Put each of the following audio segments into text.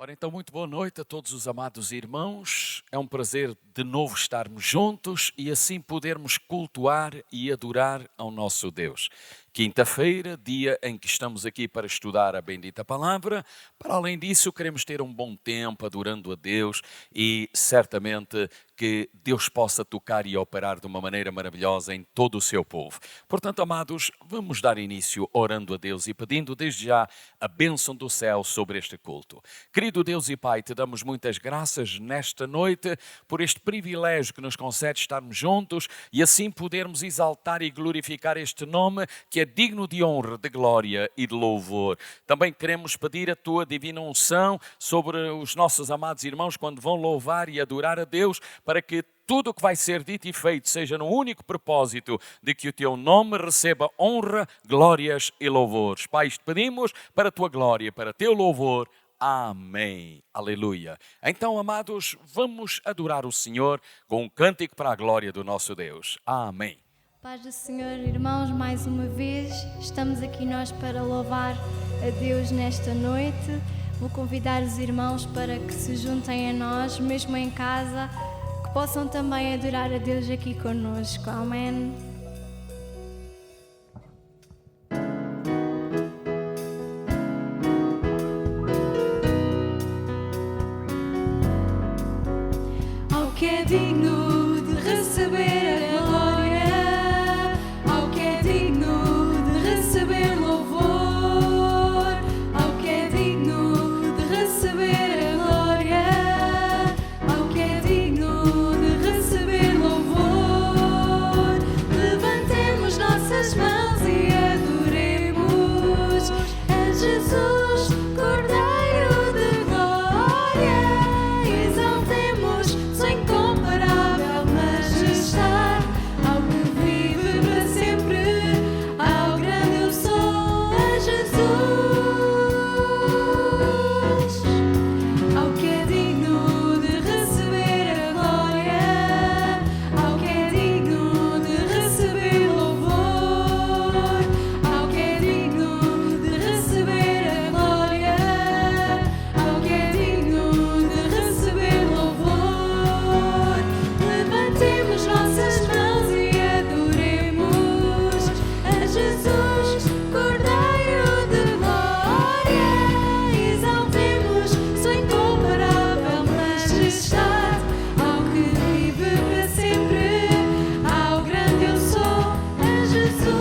Ora, então, muito boa noite a todos os amados irmãos. É um prazer de novo estarmos juntos e assim podermos cultuar e adorar ao nosso Deus. Quinta-feira, dia em que estamos aqui para estudar a bendita palavra. Para além disso, queremos ter um bom tempo adorando a Deus e certamente que Deus possa tocar e operar de uma maneira maravilhosa em todo o seu povo. Portanto, amados, vamos dar início orando a Deus e pedindo desde já a bênção do céu sobre este culto. Querido Deus e Pai, te damos muitas graças nesta noite por este privilégio que nos concede estarmos juntos e assim podermos exaltar e glorificar este nome que é digno de honra, de glória e de louvor. Também queremos pedir a tua divina unção sobre os nossos amados irmãos quando vão louvar e adorar a Deus, para que tudo o que vai ser dito e feito seja no único propósito de que o teu nome receba honra, glórias e louvores. Pai, te pedimos para a tua glória, para o teu louvor. Amém. Aleluia. Então, amados, vamos adorar o Senhor com um cântico para a glória do nosso Deus. Amém. Paz do Senhor, irmãos, mais uma vez estamos aqui nós para louvar a Deus nesta noite. Vou convidar os irmãos para que se juntem a nós, mesmo em casa, que possam também adorar a Deus aqui conosco. Amém. Ao que é digno de receber a glória, ao que é digno de receber louvor, ao que é digno de receber a glória, ao que é digno de receber louvor, levantemos nossas mãos e adoremos a Jesus, Cordeiro de glória, exaltemos sua incomparável majestade, ao que vive para sempre, ao grande eu sou, a Jesus, ao que é digno de receber a glória, ao que é digno de receber louvor, ao que é digno de receber a glória, ao que é digno de receber louvor, levantemos nossas mãos e adoremos a Jesus, Cordeiro de glória, exaltemos sua incomparável majestade, ao que vive para sempre, ao grande eu sou, a Jesus.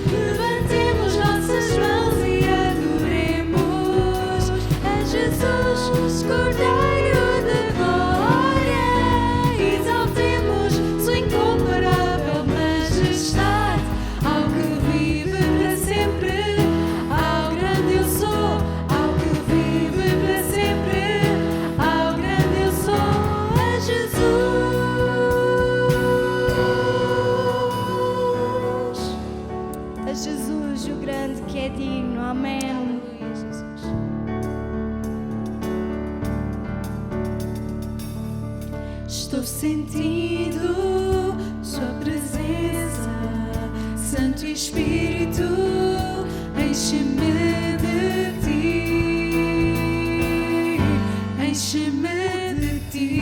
Levantemos nossas mãos e adoremos a Jesus, Cordeiro de glória, exaltemos sua incomparável majestade, ao que vive para sempre, ao grande eu sou, ao que vive para sempre, ao grande eu sou, a Jesus. A Jesus, o grande que é digno. Amém. Aleluia, Jesus. Estou sentindo sua presença, Santo Espírito, enche-me de ti, enche-me de ti.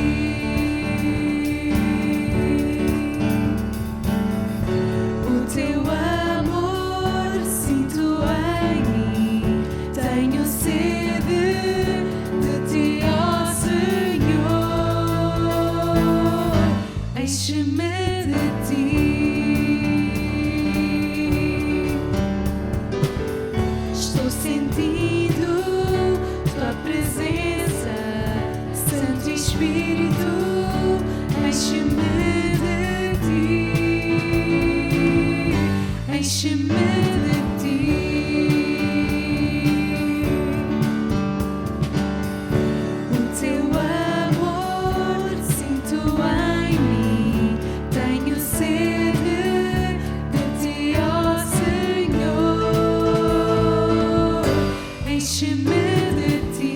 O teu amor sinto em mim, tenho sede de ti, ó Senhor, enche-me de ti. Estou sentindo tua presença, Santo Espírito, enche-me de ti, enche-me de ti. O teu amor sinto em mim, tenho sede de ti, ó Senhor, enche-me de ti.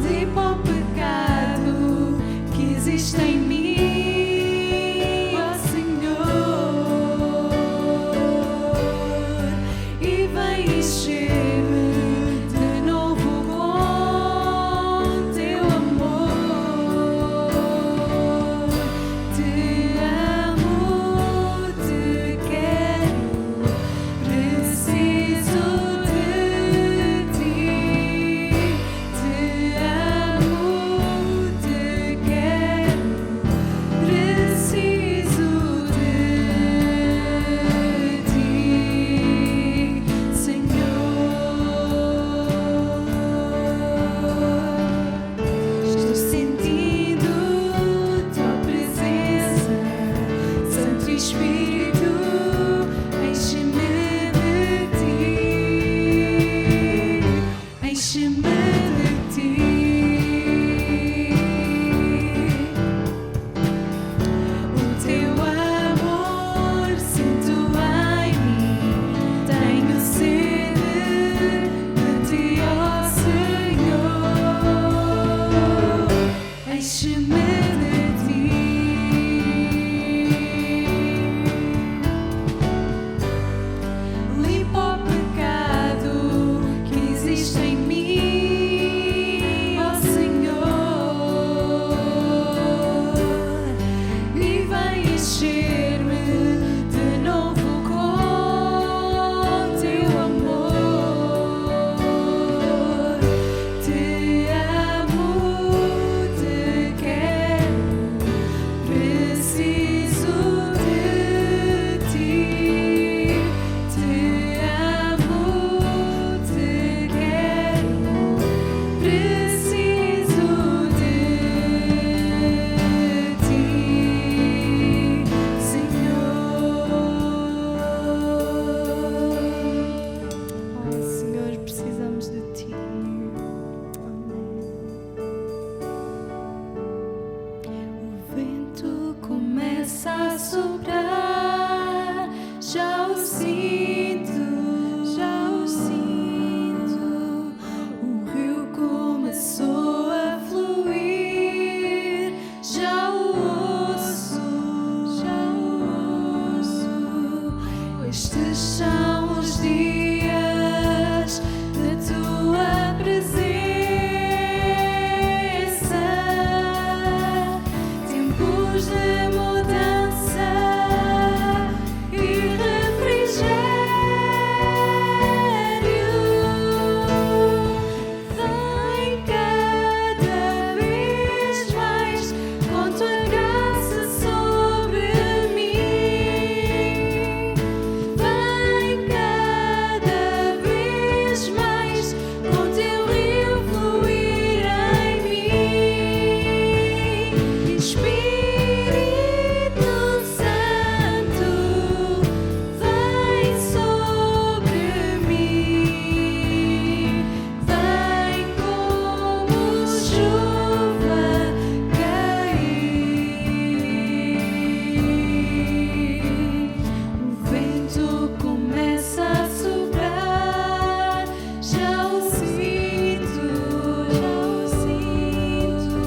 Limpa o pecado. Estes são os dias da tua presença, tempos de mudança e refrigério. Vem cada vez mais com tua graça sobre mim. Vem cada vez mais com teu rio fluir em mim. Espírito Santo, vem sobre mim. Vem como chuva cair. O vento começa a soprar, já o sinto, já o sinto.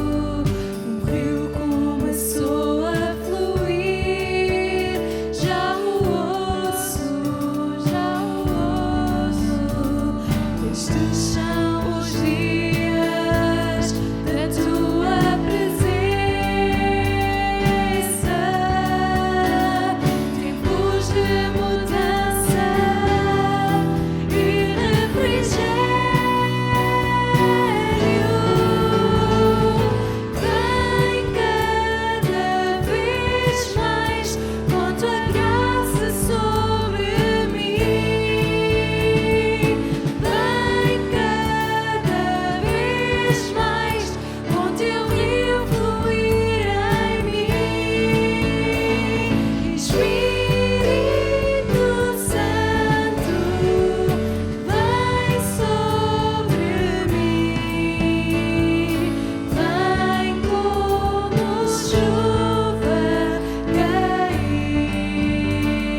O rio começou a fluir, já o ouço, já o ouço. Estes são os dias da tua presença, tempos de mudança e refrigério. Vem cada vez mais com tua graça sobre mim. Vem cada vez mais com teu rio fluir em mim. Espírito Santo, vem sobre mim. Vem como chuva cair. Vem cada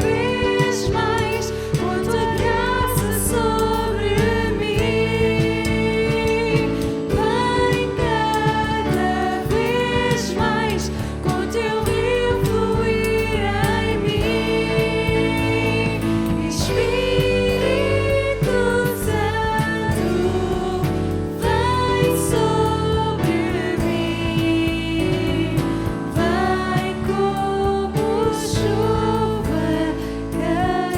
vez mais com tua graça sobre mim. Vem cada vez mais com teu rio fluir em mim. Espírito Santo, vem sobre mim. Vem como chuva cair.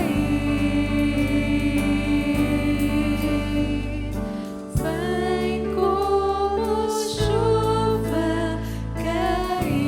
Vem como chuva cair.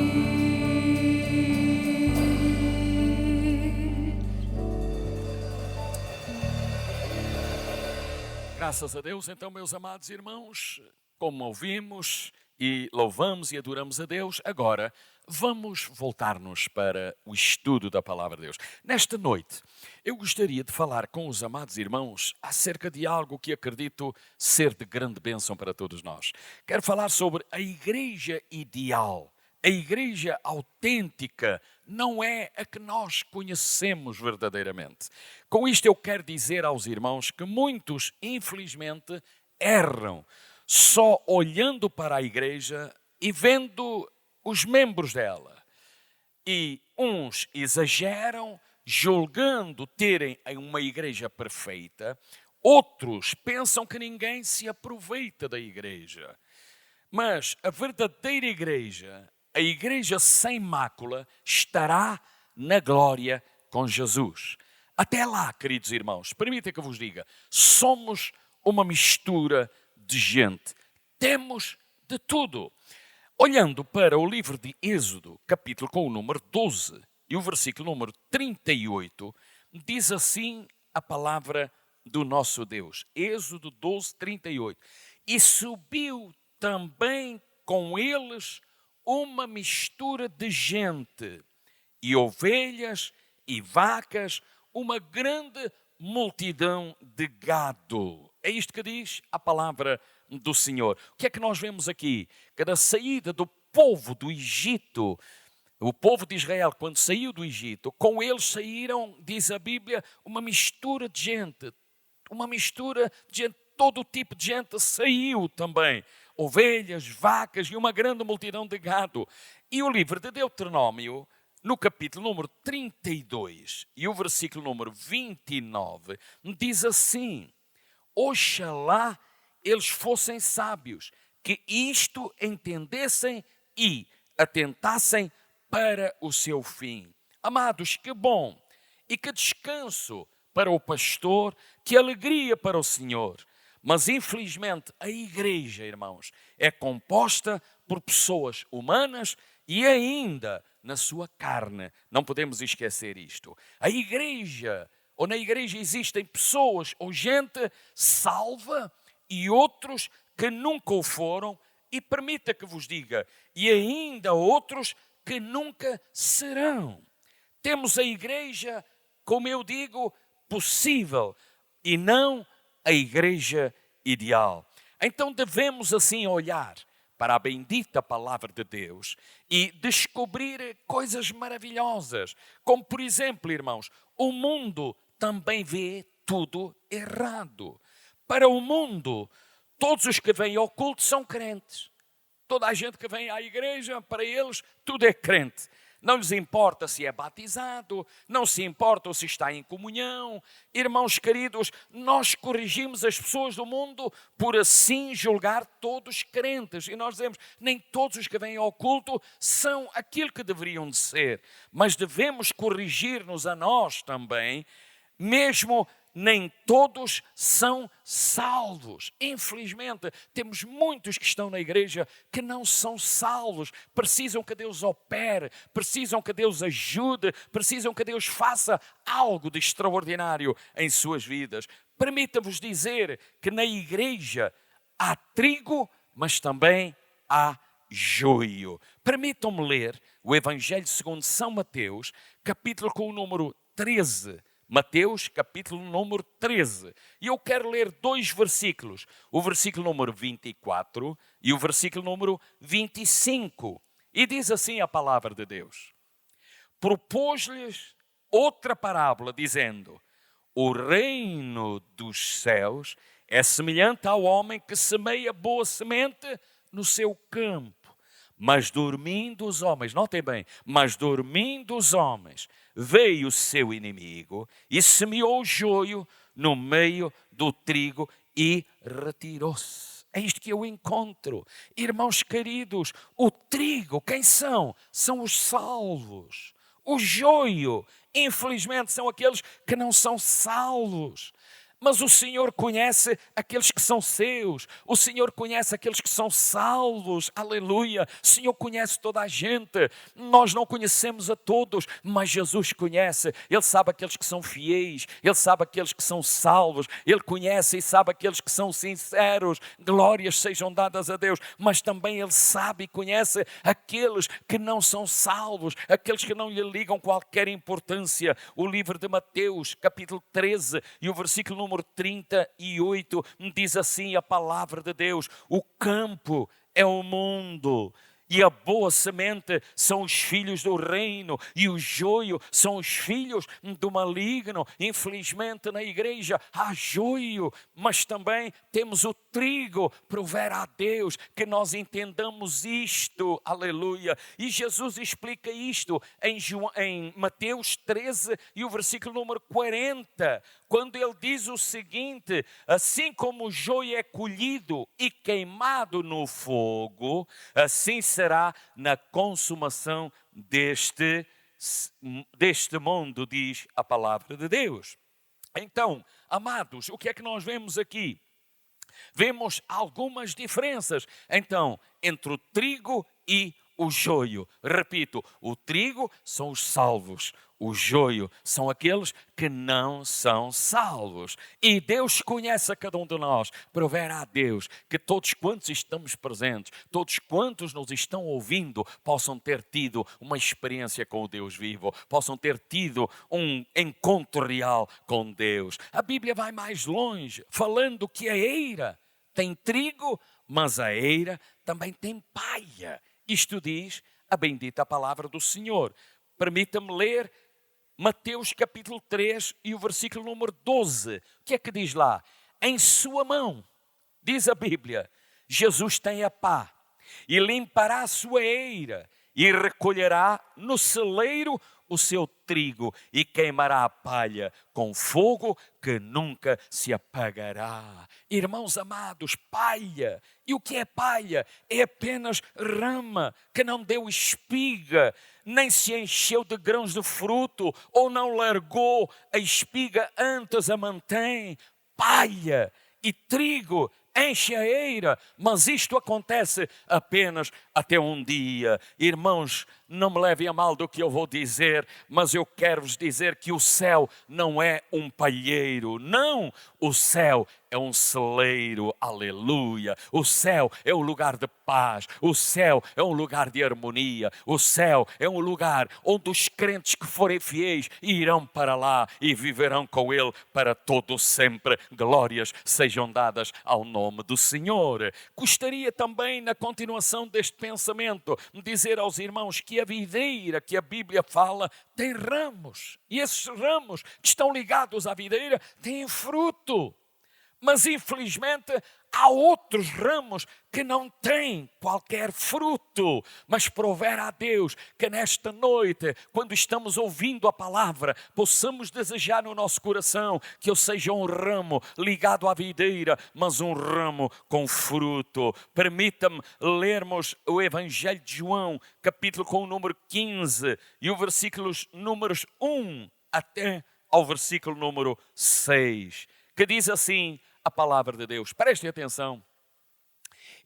Graças a Deus, então, meus amados irmãos, como ouvimos e louvamos e adoramos a Deus, agora vamos voltar-nos para o estudo da Palavra de Deus. Nesta noite, eu gostaria de falar com os amados irmãos acerca de algo que acredito ser de grande bênção para todos nós. Quero falar sobre a igreja ideal. A igreja autêntica não é a que nós conhecemos verdadeiramente. Com isto eu quero dizer aos irmãos que muitos, infelizmente, erram só olhando para a igreja e vendo os membros dela. E uns exageram, julgando terem uma igreja perfeita. Outros pensam que ninguém se aproveita da igreja. Mas a verdadeira igreja, a igreja sem mácula, estará na glória com Jesus. Até lá, queridos irmãos, permitem que eu vos diga, somos uma mistura de gente. Temos de tudo. Olhando para o livro de Êxodo, capítulo com o número 12 e o versículo número 38, diz assim a palavra do nosso Deus. Êxodo 12, 38. E subiu também com eles uma mistura de gente, e ovelhas e vacas, uma grande multidão de gado. É isto que diz a palavra do Senhor. O que é que nós vemos aqui? Que da saída do povo do Egito, o povo de Israel, quando saiu do Egito, com eles saíram, diz a Bíblia, uma mistura de gente. Uma mistura de gente, todo tipo de gente saiu também. ovelhas, vacas e uma grande multidão de gado. E o livro de Deuteronômio, no capítulo número 32 e o versículo número 29, diz assim: oxalá eles fossem sábios, que isto entendessem e atentassem para o seu fim. Amados, que bom e que descanso para o pastor, que alegria para o Senhor. Mas infelizmente a igreja, irmãos, é composta por pessoas humanas e ainda na sua carne. Não podemos esquecer isto. A igreja, ou na igreja existem pessoas ou gente salva e outros que nunca o foram, e permita que vos diga, e ainda outros que nunca serão. Temos a igreja, como eu digo, possível e não a igreja ideal. Então devemos assim olhar para a bendita palavra de Deus e descobrir coisas maravilhosas, como por exemplo, irmãos, o mundo também vê tudo errado. Para o mundo, todos os que vêm ao culto são crentes. Toda a gente que vem à igreja, para eles, tudo é crente. Não lhes importa se é batizado, não se importa se está em comunhão. Irmãos queridos, nós corrigimos as pessoas do mundo por assim julgar todos crentes. E nós dizemos, nem todos os que vêm ao culto são aquilo que deveriam de ser. Mas devemos corrigir-nos a nós também, mesmo nem todos são salvos. Infelizmente, temos muitos que estão na igreja que não são salvos. Precisam que Deus opere, precisam que Deus ajude, precisam que Deus faça algo de extraordinário em suas vidas. Permita-vos dizer que na igreja há trigo, mas também há joio. Permitam-me ler o Evangelho segundo São Mateus, capítulo com o número 13. Mateus, capítulo número 13. E eu quero ler dois versículos. O versículo número 24 e o versículo número 25. E diz assim a palavra de Deus. Propôs-lhes outra parábola, dizendo: o reino dos céus é semelhante ao homem que semeia boa semente no seu campo. Mas dormindo os homens, notem bem, mas dormindo os homens, veio o seu inimigo e semeou o joio no meio do trigo e retirou-se. É isto que eu encontro. Irmãos queridos, o trigo, quem são? São os salvos. O joio, infelizmente, são aqueles que não são salvos. Mas o Senhor conhece aqueles que são seus. O Senhor conhece aqueles que são salvos. Aleluia. O Senhor conhece toda a gente. Nós não conhecemos a todos, mas Jesus conhece. Ele sabe aqueles que são fiéis. Ele sabe aqueles que são salvos. Ele conhece e sabe aqueles que são sinceros. Glórias sejam dadas a Deus. Mas também Ele sabe e conhece aqueles que não são salvos. Aqueles que não lhe ligam qualquer importância. O livro de Mateus, capítulo 13 e o versículo número 38, diz assim a palavra de Deus: o campo é o mundo, e a boa semente são os filhos do reino, e o joio são os filhos do maligno. Infelizmente na igreja há joio, mas também temos o trigo. Prover a Deus que nós entendamos isto, aleluia. E Jesus explica isto em Mateus 13 e o versículo número 40, quando ele diz o seguinte: assim como o joio é colhido e queimado no fogo, assim será na consumação deste mundo, diz a palavra de Deus. Então, amados, o que é que nós vemos aqui? Vemos algumas diferenças, então, entre o trigo e o joio. Repito, o trigo são os salvos, o joio são aqueles que não são salvos. E Deus conhece a cada um de nós. Proverá a Deus que todos quantos estamos presentes, todos quantos nos estão ouvindo, possam ter tido uma experiência com o Deus vivo, possam ter tido um encontro real com Deus. A Bíblia vai mais longe, falando que a eira tem trigo, mas a eira também tem palha. Isto diz a bendita palavra do Senhor. Permita-me ler Mateus capítulo 3 e o versículo número 12. O que é que diz lá? Em sua mão, diz a Bíblia, Jesus tem a pá e limpará a sua eira e recolherá no celeiro o seu trigo e queimará a palha com fogo que nunca se apagará. Irmãos amados, palha. E o que é palha? É apenas rama que não deu espiga, nem se encheu de grãos de fruto, ou não largou a espiga, antes a mantém. Palha e trigo enche a eira, mas isto acontece apenas até um dia. Irmãos, não me levem a mal do que eu vou dizer, mas eu quero vos dizer que o céu não é um palheiro, não, o céu é um celeiro, aleluia. O céu é um lugar de paz, o céu é um lugar de harmonia, o céu é um lugar onde os crentes que forem fiéis irão para lá e viverão com Ele para todo sempre. Glórias sejam dadas ao nome do Senhor. Gostaria também, na continuação deste pensamento, dizer aos irmãos que a videira que a Bíblia fala tem ramos, e esses ramos que estão ligados à videira têm fruto. Mas infelizmente há outros ramos que não têm qualquer fruto. Mas prover a Deus que nesta noite, quando estamos ouvindo a palavra, possamos desejar no nosso coração que eu seja um ramo ligado à videira, mas um ramo com fruto. Permita-me lermos o Evangelho de João, capítulo com o número 15 e o versículos números 1 até ao versículo número 6, que diz assim a palavra de Deus. Prestem atenção.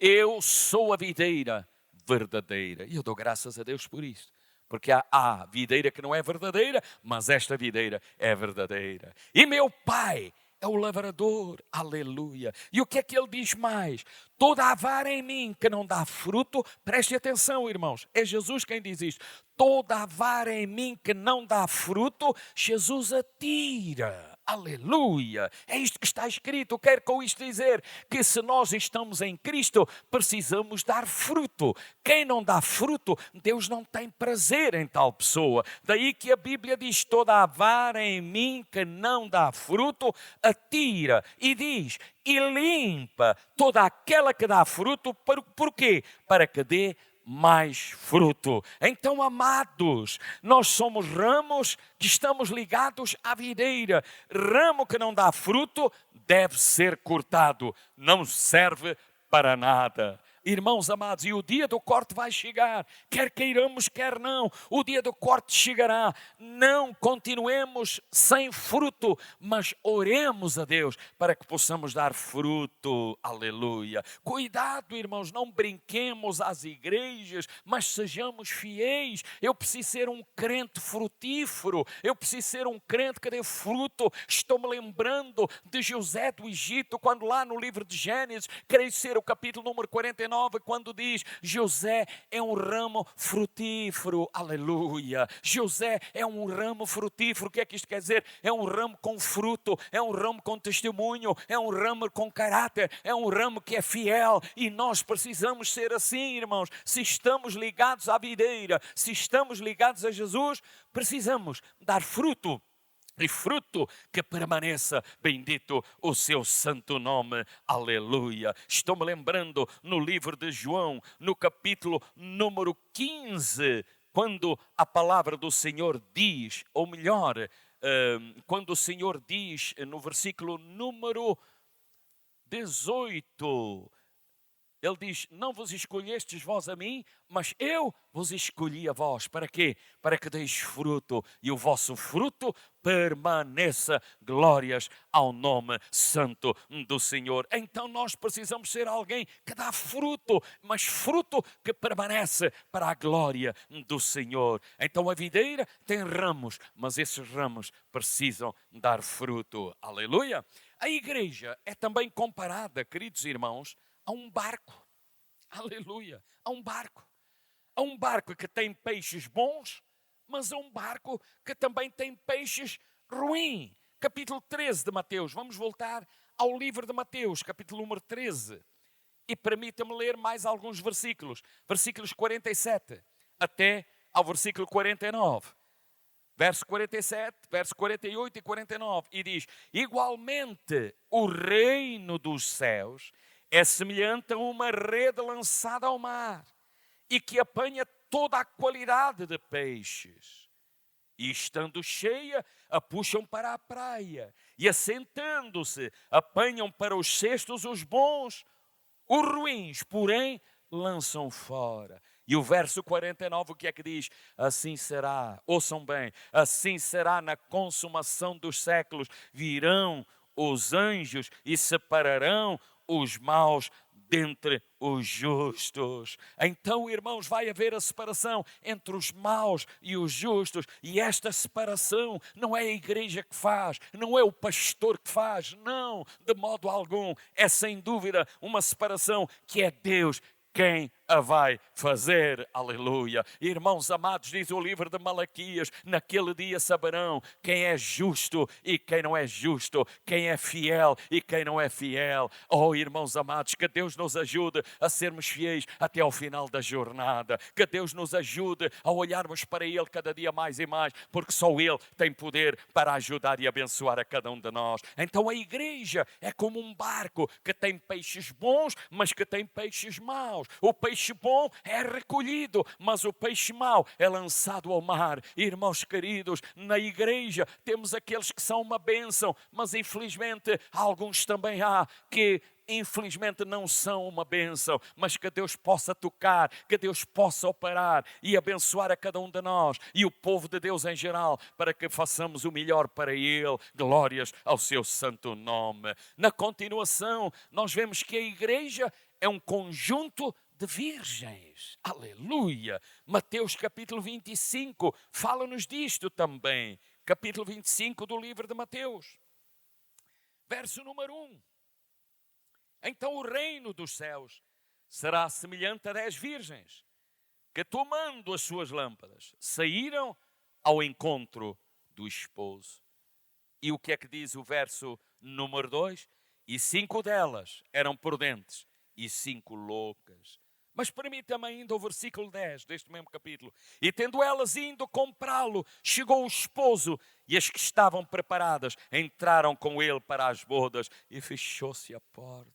Eu sou a videira verdadeira. E eu dou graças a Deus por isso. Porque há videira que não é verdadeira, mas esta videira é verdadeira. E meu Pai é o lavrador. Aleluia. E o que é que ele diz mais? Toda a vara em mim que não dá fruto, prestem atenção, irmãos. É Jesus quem diz isto. Toda a vara em mim que não dá fruto, Jesus atira. Aleluia! É isto que está escrito. Eu quero com isto dizer que se nós estamos em Cristo, precisamos dar fruto. Quem não dá fruto, Deus não tem prazer em tal pessoa. Daí que a Bíblia diz, toda a vara em mim que não dá fruto, atira. E diz, e limpa toda aquela que dá fruto. Por quê? Para que dê mais fruto. Então, amados, nós somos ramos que estamos ligados à videira. Ramo que não dá fruto deve ser cortado, não serve para nada. Irmãos amados, e o dia do corte vai chegar, quer queiramos, quer não, o dia do corte chegará. Não continuemos sem fruto, mas oremos a Deus para que possamos dar fruto. Aleluia. Cuidado, irmãos, não brinquemos às igrejas, mas sejamos fiéis. Eu preciso ser um crente frutífero, eu preciso ser um crente que dê fruto. Estou-me lembrando de José do Egito, quando lá no livro de Gênesis, creio ser o capítulo número 49, quando diz, José é um ramo frutífero, aleluia. José é um ramo frutífero. O que é que isto quer dizer? É um ramo com fruto, é um ramo com testemunho, é um ramo com caráter, é um ramo que é fiel. E nós precisamos ser assim, irmãos. Se estamos ligados à videira, se estamos ligados a Jesus, precisamos dar fruto. E fruto que permaneça, bendito o seu santo nome, aleluia. Estou-me lembrando no livro de João, no capítulo número 15, quando a palavra do Senhor diz, ou melhor, quando o Senhor diz no versículo número 18, Ele diz, não vos escolhestes vós a mim, mas eu vos escolhi a vós. Para quê? Para que deis fruto e o vosso fruto permaneça. Glórias ao nome santo do Senhor. Então nós precisamos ser alguém que dá fruto, mas fruto que permanece para a glória do Senhor. Então a videira tem ramos, mas esses ramos precisam dar fruto. Aleluia! A igreja é também comparada, queridos irmãos, a um barco, aleluia, a um barco. A um barco que tem peixes bons, mas a um barco que também tem peixes ruins. Capítulo 13 de Mateus, vamos voltar ao livro de Mateus, capítulo número 13. E permita-me ler mais alguns versículos. Versículos 47 até ao versículo 49. Verso 47, verso 48 e 49. E diz, igualmente o reino dos céus é semelhante a uma rede lançada ao mar e que apanha toda a qualidade de peixes. E estando cheia, a puxam para a praia e assentando-se, apanham para os cestos os bons, os ruins, porém, lançam fora. E o verso 49, o que é que diz? Assim será, ouçam bem, assim será na consumação dos séculos. Virão os anjos e separarão os maus dentre os justos. Então, irmãos, vai haver a separação entre os maus e os justos. E esta separação não é a igreja que faz, não é o pastor que faz, não, de modo algum. É sem dúvida uma separação que é Deus quem a vai fazer, aleluia. Irmãos amados, diz o livro de Malaquias, naquele dia saberão quem é justo e quem não é justo, quem é fiel e quem não é fiel. Oh, irmãos amados, que Deus nos ajude a sermos fiéis até ao final da jornada, que Deus nos ajude a olharmos para Ele cada dia mais e mais, porque só Ele tem poder para ajudar e abençoar a cada um de nós. Então a igreja é como um barco que tem peixes bons, mas que tem peixes maus. O peixe bom é recolhido, mas o peixe mau é lançado ao mar. Irmãos queridos, na igreja temos aqueles que são uma bênção, mas infelizmente alguns também há que infelizmente não são uma bênção, mas que Deus possa tocar, que Deus possa operar e abençoar a cada um de nós e o povo de Deus em geral, para que façamos o melhor para Ele. Glórias ao seu santo nome. Na continuação, nós vemos que a igreja é um conjunto de virgens. Aleluia! Mateus capítulo 25 fala-nos disto também. Capítulo 25 do livro de Mateus. Verso número 1. Então o reino dos céus será semelhante a 10 virgens, que tomando as suas lâmpadas, saíram ao encontro do esposo. E o que é que diz o verso número 2? E 5 delas eram prudentes e 5 loucas. Mas permita-me ainda o versículo 10 deste mesmo capítulo. E tendo elas indo comprá-lo, chegou o esposo, e as que estavam preparadas entraram com ele para as bodas, e fechou-se a porta.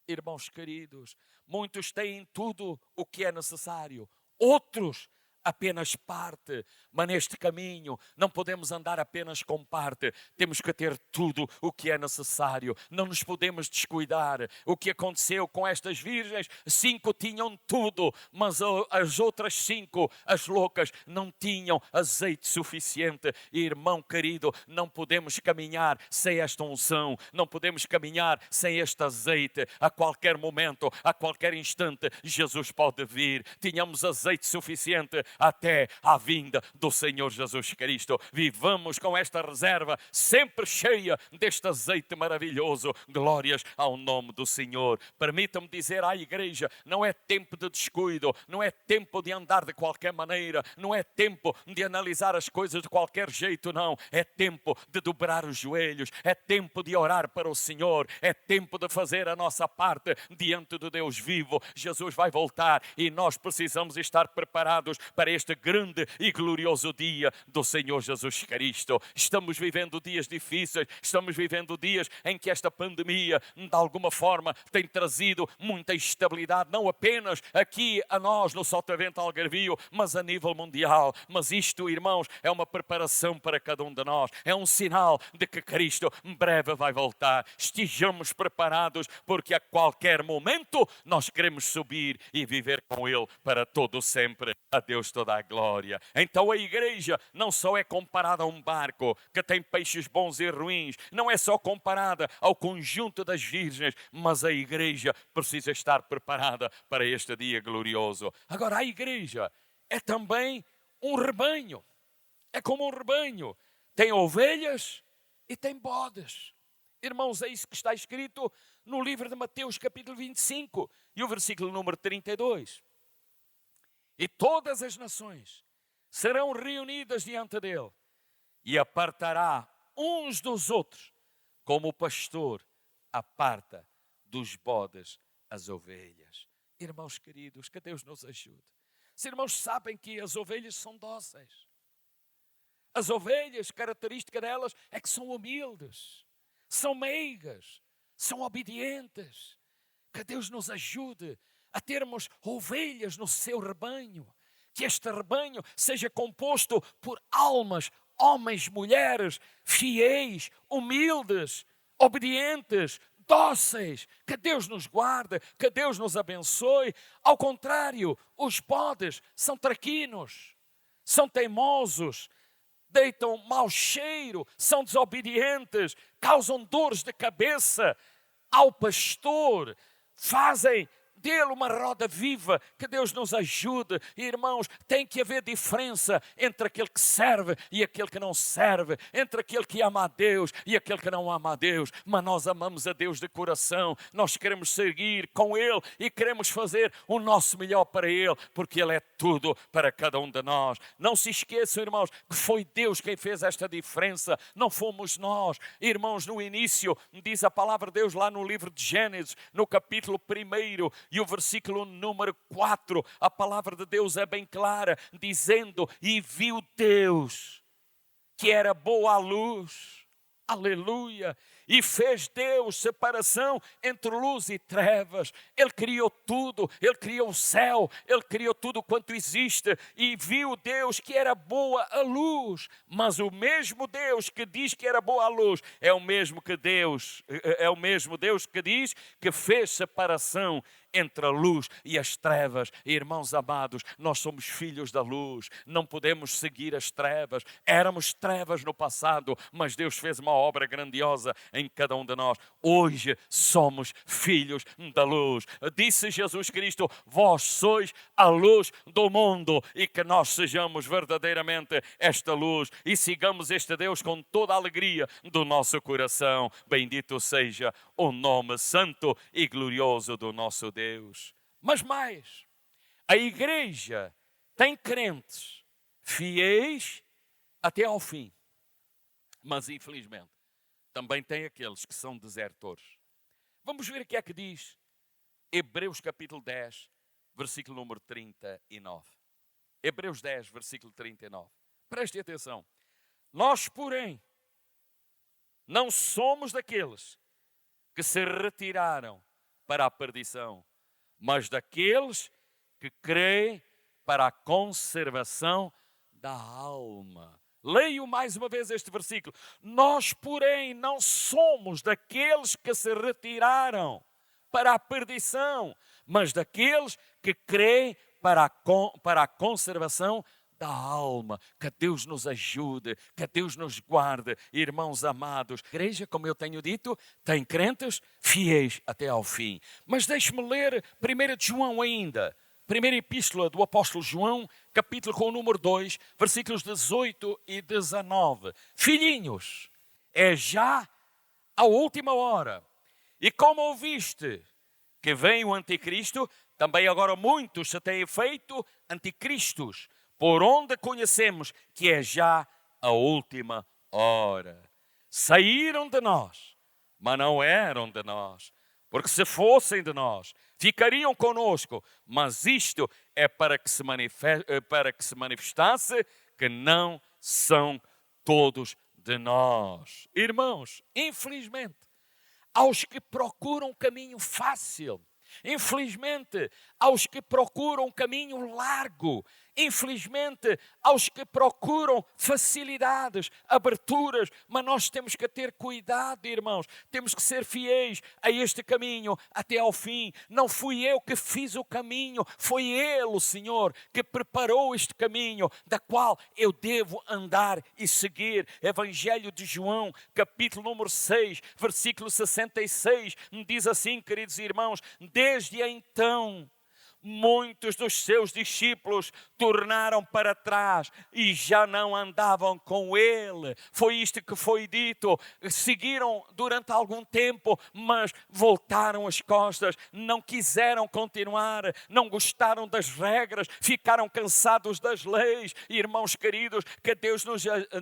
Irmãos queridos, muitos têm tudo o que é necessário, outros apenas parte, mas neste caminho não podemos andar apenas com parte, temos que ter tudo o que é necessário, não nos podemos descuidar. O que aconteceu com estas virgens, 5 tinham tudo, mas as outras 5, as loucas, não tinham azeite suficiente. Irmão querido, não podemos caminhar sem esta unção, não podemos caminhar sem este azeite. A qualquer momento, a qualquer instante, Jesus pode vir. Tínhamos azeite suficiente até à vinda do Senhor Jesus Cristo. Vivamos com esta reserva sempre cheia deste azeite maravilhoso. Glórias ao nome do Senhor. Permita-me dizer à igreja, não é tempo de descuido, não é tempo de andar de qualquer maneira, não é tempo de analisar as coisas de qualquer jeito, não. É tempo de dobrar os joelhos, é tempo de orar para o Senhor, é tempo de fazer a nossa parte diante do Deus vivo. Jesus vai voltar e nós precisamos estar preparados para este grande e glorioso dia do Senhor Jesus Cristo. Estamos vivendo dias difíceis, estamos vivendo dias em que esta pandemia, de alguma forma, tem trazido muita instabilidade, não apenas aqui a nós no Sotavento Algarvio, mas a nível mundial. Mas isto, irmãos, é uma preparação para cada um de nós, é um sinal de que Cristo em breve vai voltar. Estejamos preparados, porque a qualquer momento nós queremos subir e viver com Ele para todo sempre. A Deus toda a glória. Então a igreja não só é comparada a um barco que tem peixes bons e ruins, não é só comparada ao conjunto das virgens, mas a igreja precisa estar preparada para este dia glorioso. Agora, a igreja é também um rebanho. É como um rebanho. Tem ovelhas e tem bodes. Irmãos, é isso que está escrito no livro de Mateus capítulo 25 e o versículo número 32. E todas as nações serão reunidas diante dele e apartará uns dos outros, como o pastor aparta dos bodes as ovelhas. Irmãos queridos, que Deus nos ajude. Os irmãos sabem que as ovelhas são dóceis. As ovelhas, característica delas é que são humildes, são meigas, são obedientes. Que Deus nos ajude a termos ovelhas no seu rebanho. Que este rebanho seja composto por almas, homens, mulheres, fiéis, humildes, obedientes, dóceis. Que Deus nos guarde, que Deus nos abençoe. Ao contrário, os bodes são traquinos, são teimosos, deitam mau cheiro, são desobedientes, causam dores de cabeça ao pastor, fazem dele uma roda viva. Que Deus nos ajude. Irmãos, tem que haver diferença entre aquele que serve e aquele que não serve, entre aquele que ama a Deus e aquele que não ama a Deus. Mas nós amamos a Deus de coração, nós queremos seguir com Ele e queremos fazer o nosso melhor para Ele, porque Ele é tudo para cada um de nós. Não se esqueçam, irmãos, que foi Deus quem fez esta diferença, não fomos nós. Irmãos, no início, diz a palavra de Deus lá no livro de Gênesis, no capítulo 1, e o versículo número 4, a palavra de Deus é bem clara, dizendo: e viu Deus que era boa a luz, aleluia, e fez Deus separação entre luz e trevas. Ele criou tudo, Ele criou o céu, Ele criou tudo quanto existe, e viu Deus que era boa a luz. Mas o mesmo Deus que diz que era boa a luz é o mesmo Deus que diz que fez separação entre a luz e as trevas. Irmãos amados, nós somos filhos da luz, não podemos seguir as trevas. Éramos trevas no passado, mas Deus fez uma obra grandiosa em cada um de nós. Hoje somos filhos da luz. Disse Jesus Cristo: vós sois a luz do mundo, e que nós sejamos verdadeiramente esta luz e sigamos este Deus com toda a alegria do nosso coração. Bendito seja o nome santo e glorioso do nosso Deus. Mas mais, a igreja tem crentes fiéis até ao fim, mas infelizmente também tem aqueles que são desertores. Vamos ver o que é que diz Hebreus capítulo 10, versículo número 39. Hebreus 10, versículo 39. Preste atenção. Nós, porém, não somos daqueles que se retiraram para a perdição, mas daqueles que creem para a conservação da alma. Leio mais uma vez este versículo. Nós, porém, não somos daqueles que se retiraram para a perdição, mas daqueles que creem para a conservação da alma. Que Deus nos ajude, que Deus nos guarde, irmãos amados. A igreja, como eu tenho dito, tem crentes fiéis até ao fim. Mas deixe-me ler 1 de João ainda. Primeira epístola do apóstolo João, capítulo com o número 2, versículos 18 e 19. Filhinhos, é já a última hora. E como ouviste que vem o anticristo, também agora muitos se têm feito anticristos, por onde conhecemos que é já a última hora. Saíram de nós, mas não eram de nós. Porque se fossem de nós, ficariam conosco. Mas isto é para que se manifestasse que não são todos de nós. Irmãos, infelizmente, aos que procuram um caminho fácil, infelizmente, aos que procuram um caminho largo, infelizmente, aos que procuram facilidades, aberturas, mas nós temos que ter cuidado, irmãos, temos que ser fiéis a este caminho até ao fim. Não fui eu que fiz o caminho, foi Ele, o Senhor, que preparou este caminho, da qual eu devo andar e seguir. Evangelho de João, capítulo número 6, versículo 66, diz assim, queridos irmãos: desde então, muitos dos seus discípulos tornaram para trás e já não andavam com ele. Foi isto que foi dito. Seguiram durante algum tempo, mas voltaram as costas, não quiseram continuar, não gostaram das regras, ficaram cansados das leis. Irmãos queridos, que Deus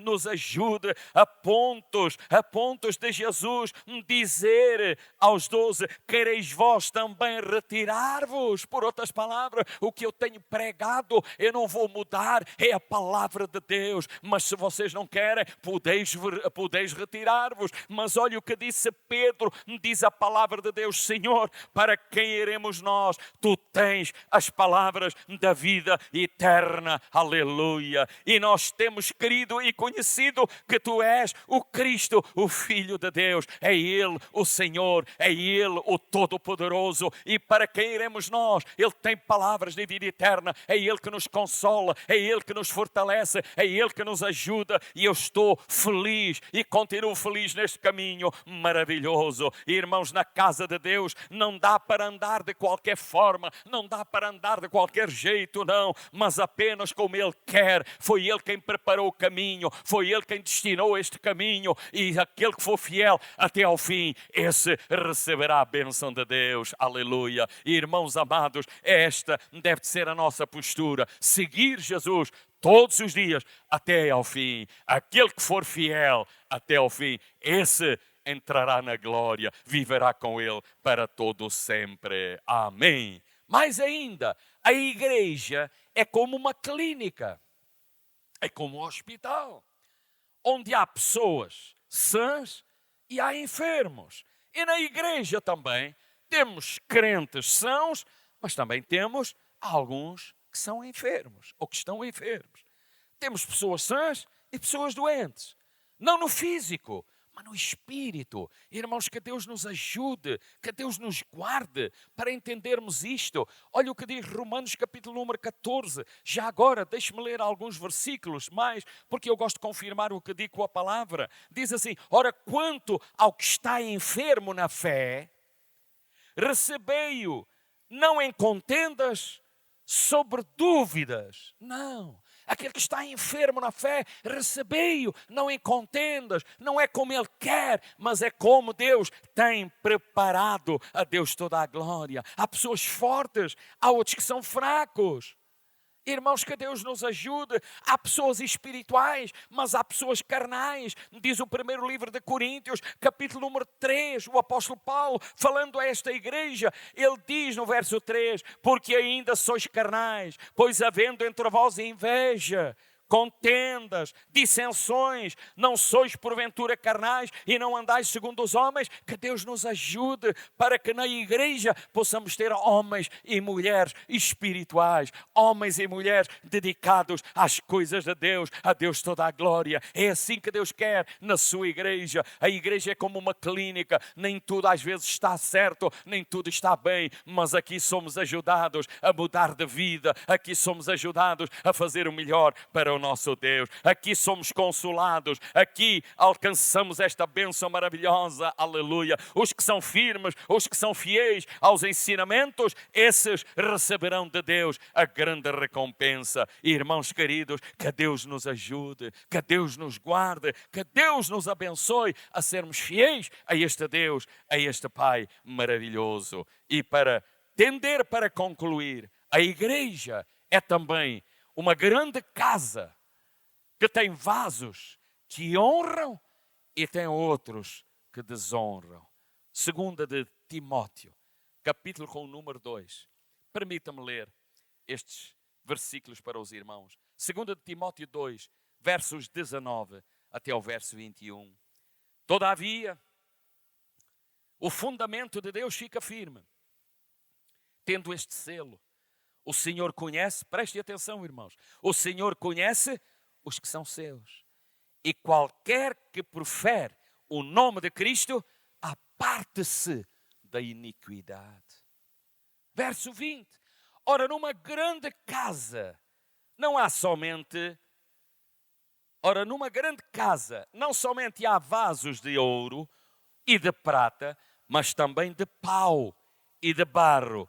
nos ajude a pontos de Jesus dizer aos 12: quereis vós também retirar-vos? Por outras palavras, o que eu tenho pregado, eu não vou mudar, é a palavra de Deus. Mas se vocês não querem, podeis retirar-vos. Mas olha o que disse Pedro, diz a palavra de Deus: Senhor, para quem iremos nós? Tu tens as palavras da vida eterna. Aleluia. E nós temos querido e conhecido que tu és o Cristo, o Filho de Deus. É Ele o Senhor, é Ele o Todo-Poderoso. E para quem iremos nós? Ele tem palavras de vida eterna. É Ele que nos consola, é Ele que nos fortalece, é Ele que nos ajuda. E eu estou feliz e continuo feliz neste caminho maravilhoso. Irmãos, na casa de Deus não dá para andar de qualquer forma, não dá para andar de qualquer jeito, não, mas apenas como Ele quer. Foi Ele quem preparou o caminho, foi Ele quem destinou este caminho, e aquele que for fiel até ao fim, esse receberá a bênção de Deus. Aleluia. Irmãos amados, esta deve ser a nossa postura: seguir Jesus todos os dias até ao fim. Aquele que for fiel até ao fim, esse entrará na glória, viverá com Ele para todo sempre. Amém. Mais ainda, a igreja é como uma clínica, é como um hospital, onde há pessoas sãs e há enfermos. E na igreja também temos crentes sãos, mas também temos alguns que são enfermos ou que estão enfermos. Temos pessoas sãs e pessoas doentes, não no físico, mas no espírito. Irmãos, que Deus nos ajude, que Deus nos guarde para entendermos isto. Olha o que diz Romanos capítulo número 14. Já agora, deixe-me ler alguns versículos mais, porque eu gosto de confirmar o que digo com a palavra. Diz assim: ora, quanto ao que está enfermo na fé, recebei-o não em contendas sobre dúvidas. Não. Aquele que está enfermo na fé, recebei-o, não em contendas, não é como ele quer, mas é como Deus tem preparado. A Deus toda a glória. Há pessoas fortes, há outros que são fracos. Irmãos, que Deus nos ajude. Há pessoas espirituais, mas há pessoas carnais. Diz o primeiro livro de Coríntios, capítulo número 3, o apóstolo Paulo, falando a esta igreja, ele diz no verso 3, porque ainda sois carnais, pois havendo entre vós inveja, contendas, dissensões, não sois porventura carnais e não andais segundo os homens. Que Deus nos ajude para que na igreja possamos ter homens e mulheres espirituais, homens e mulheres dedicados às coisas de Deus, a Deus toda a glória. É assim que Deus quer na sua igreja. A igreja é como uma clínica, nem tudo às vezes está certo, nem tudo está bem, mas aqui somos ajudados a mudar de vida, aqui somos ajudados a fazer o melhor para o nosso Deus. Aqui somos consolados, aqui alcançamos esta bênção maravilhosa. Aleluia. Os que são firmes, os que são fiéis aos ensinamentos, esses receberão de Deus a grande recompensa. Irmãos queridos, que Deus nos ajude, que Deus nos guarde, que Deus nos abençoe a sermos fiéis a este Deus, a este Pai maravilhoso. E para tender para concluir, a igreja é também uma grande casa que tem vasos que honram e tem outros que desonram. Segunda de Timóteo, capítulo com o número 2. Permita-me ler estes versículos para os irmãos. Segunda de Timóteo 2, versos 19 até ao verso 21. Todavia, o fundamento de Deus fica firme, tendo este selo. O Senhor conhece, preste atenção, irmãos, o Senhor conhece os que são seus. E qualquer que profere o nome de Cristo, aparte-se da iniquidade. Verso 20. Ora, numa grande casa, não somente há vasos de ouro e de prata, mas também de pau e de barro,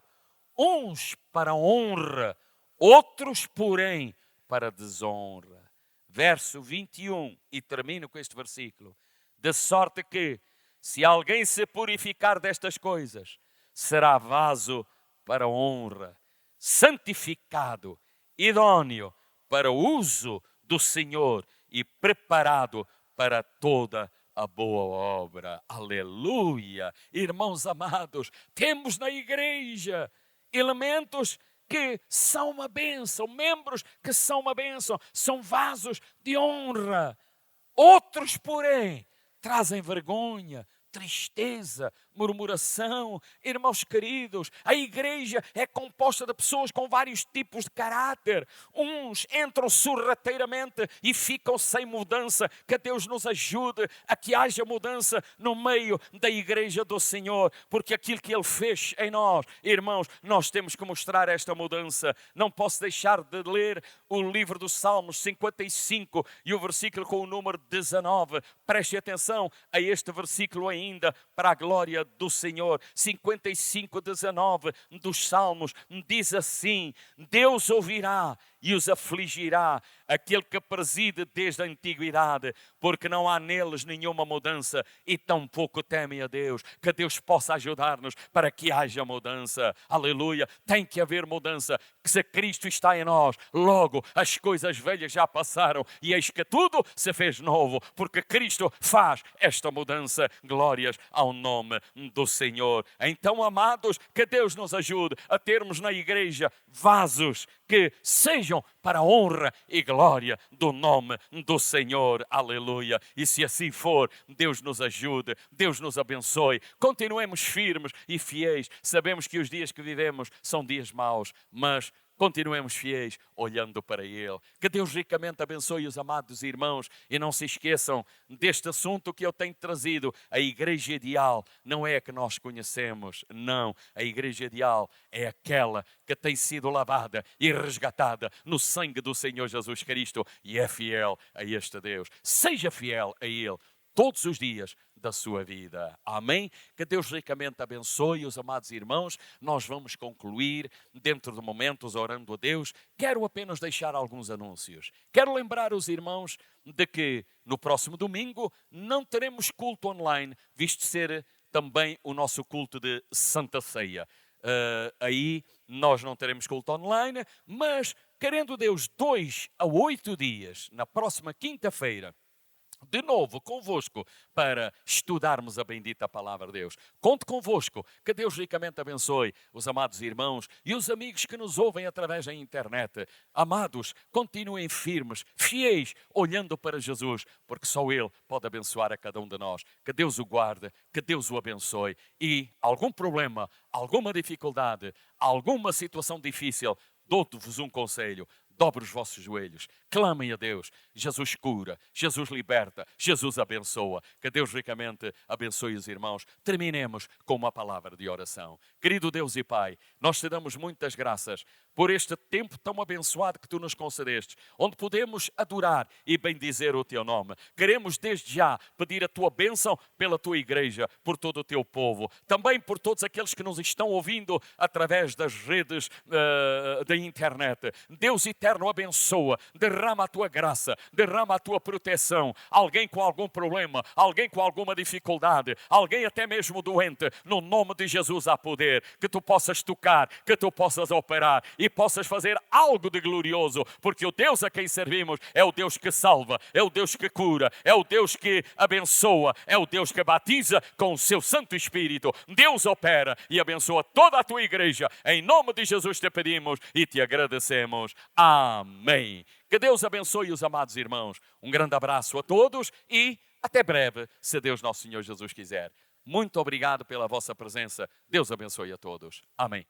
uns para honra, outros, porém, para desonra. Verso 21, e termino com este versículo. De sorte que, se alguém se purificar destas coisas, será vaso para honra, santificado, idôneo para o uso do Senhor e preparado para toda a boa obra. Aleluia! Irmãos amados, temos na igreja elementos que são uma bênção, membros que são uma bênção, são vasos de honra. Outros, porém, trazem vergonha, tristeza, murmuração. Irmãos queridos, a igreja é composta de pessoas com vários tipos de caráter. Uns entram sorrateiramente e ficam sem mudança. Que Deus nos ajude a que haja mudança no meio da igreja do Senhor, porque aquilo que Ele fez em nós, irmãos, nós temos que mostrar esta mudança. Não posso deixar de ler o livro dos Salmos 55 e o versículo com o número 19. Preste atenção a este versículo ainda, para a glória do Senhor. 55, 19 dos Salmos diz assim: Deus ouvirá e os afligirá, aquele que preside desde a antiguidade, porque não há neles nenhuma mudança e tampouco temem a Deus. Que Deus possa ajudar-nos para que haja mudança. Aleluia. Tem que haver mudança. Que se Cristo está em nós, logo as coisas velhas já passaram e eis que tudo se fez novo, porque Cristo faz esta mudança. Glórias ao nome do Senhor. Então, amados, que Deus nos ajude a termos na igreja vasos que sejam para a honra e glória do nome do Senhor. Aleluia. E se assim for, Deus nos ajude, Deus nos abençoe. Continuemos firmes e fiéis. Sabemos que os dias que vivemos são dias maus, mas continuemos fiéis olhando para Ele. Que Deus ricamente abençoe os amados irmãos e não se esqueçam deste assunto que eu tenho trazido. A igreja ideal não é a que nós conhecemos, não. A igreja ideal é aquela que tem sido lavada e resgatada no sangue do Senhor Jesus Cristo e é fiel a este Deus. Seja fiel a Ele todos os dias da sua vida. Amém? Que Deus ricamente abençoe os amados irmãos. Nós vamos concluir dentro de momentos orando a Deus. Quero apenas deixar alguns anúncios. Quero lembrar os irmãos de que no próximo domingo não teremos culto online, visto ser também o nosso culto de Santa Ceia. Aí nós não teremos culto online, mas querendo Deus 2 a 8 dias, na próxima quinta-feira, de novo convosco para estudarmos a bendita palavra de Deus. Conto convosco. Que Deus ricamente abençoe os amados irmãos e os amigos que nos ouvem através da internet. Amados, continuem firmes, fiéis, olhando para Jesus, porque só Ele pode abençoar a cada um de nós. Que Deus o guarde, que Deus o abençoe. E algum problema, alguma dificuldade, alguma situação difícil, dou-vos um conselho. Dobre os vossos joelhos, clamem a Deus. Jesus cura, Jesus liberta, Jesus abençoa. Que Deus ricamente abençoe os irmãos. Terminemos com uma palavra de oração. Querido Deus e Pai, nós te damos muitas graças por este tempo tão abençoado que Tu nos concedeste, onde podemos adorar e bendizer o Teu nome. Queremos desde já pedir a Tua bênção pela Tua igreja, por todo o Teu povo, também por todos aqueles que nos estão ouvindo através das redes da internet. Deus eterno, abençoa, derrama a Tua graça, derrama a Tua proteção. Alguém com algum problema, alguém com alguma dificuldade, alguém até mesmo doente, no nome de Jesus há poder, que Tu possas tocar, que Tu possas operar e possas fazer algo de glorioso, porque o Deus a quem servimos é o Deus que salva, é o Deus que cura, é o Deus que abençoa, é o Deus que batiza com o Seu Santo Espírito. Deus opera e abençoa toda a Tua igreja. Em nome de Jesus te pedimos e te agradecemos. Amém. Que Deus abençoe os amados irmãos. Um grande abraço a todos e até breve, se Deus nosso Senhor Jesus quiser. Muito obrigado pela vossa presença. Deus abençoe a todos. Amém.